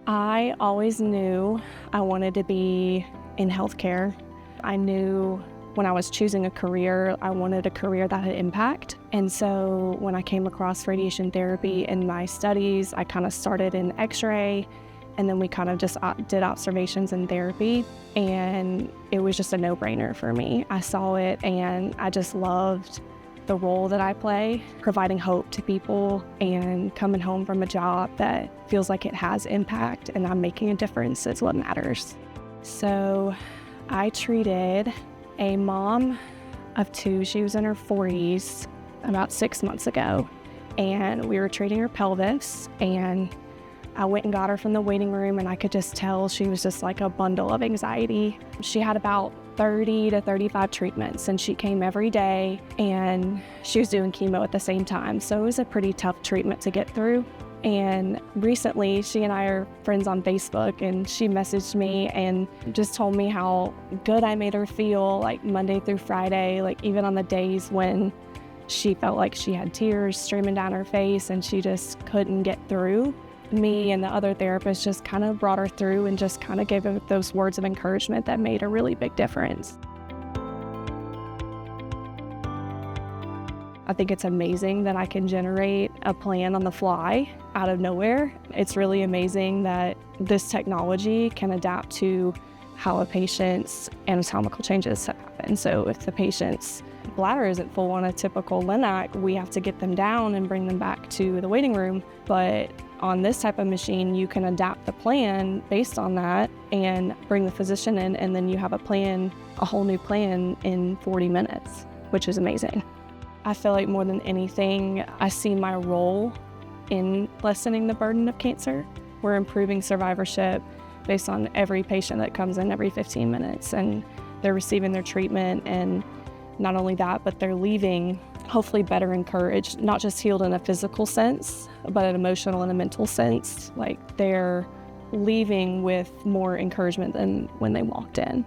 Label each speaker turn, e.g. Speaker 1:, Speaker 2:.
Speaker 1: I always knew I wanted to be in healthcare. I knew when I was choosing a career, I wanted a career that had impact. And so when I came across radiation therapy in my studies, I kind of started in x-ray, and then we kind of just did observations and therapy. And it was just a no-brainer for me. I saw it and I just loved the role that I play, providing hope to people and coming home from a job that feels like it has impact and I'm making a difference is what matters. So I treated a mom of two. She was in her 40s about 6 months ago, and we were treating her pelvis, and I went and got her from the waiting room, and I could just tell she was just like a bundle of anxiety. She had about 30 to 35 treatments, and she came every day, and she was doing chemo at the same time. So it was a pretty tough treatment to get through. And recently, she and I are friends on Facebook, and she messaged me and just told me how good I made her feel, like Monday through Friday, like even on the days when she felt like she had tears streaming down her face and she just couldn't get through. Me and the other therapist just kind of brought her through and just kind of gave her those words of encouragement that made a really big difference. I think it's amazing that I can generate a plan on the fly out of nowhere. It's really amazing that this technology can adapt to how a patient's anatomical changes happen. So if the patient's bladder isn't full on a typical LINAC, we have to get them down and bring them back to the waiting room. But on this type of machine, you can adapt the plan based on that and bring the physician in, and then you have a plan, a whole new plan in 40 minutes, which is amazing. I feel like more than anything, I see my role in lessening the burden of cancer. We're improving survivorship based on every patient that comes in every 15 minutes, and they're receiving their treatment, and not only that, but they're leaving hopefully better encouraged, not just healed in a physical sense, but an emotional and a mental sense. Like they're leaving with more encouragement than when they walked in.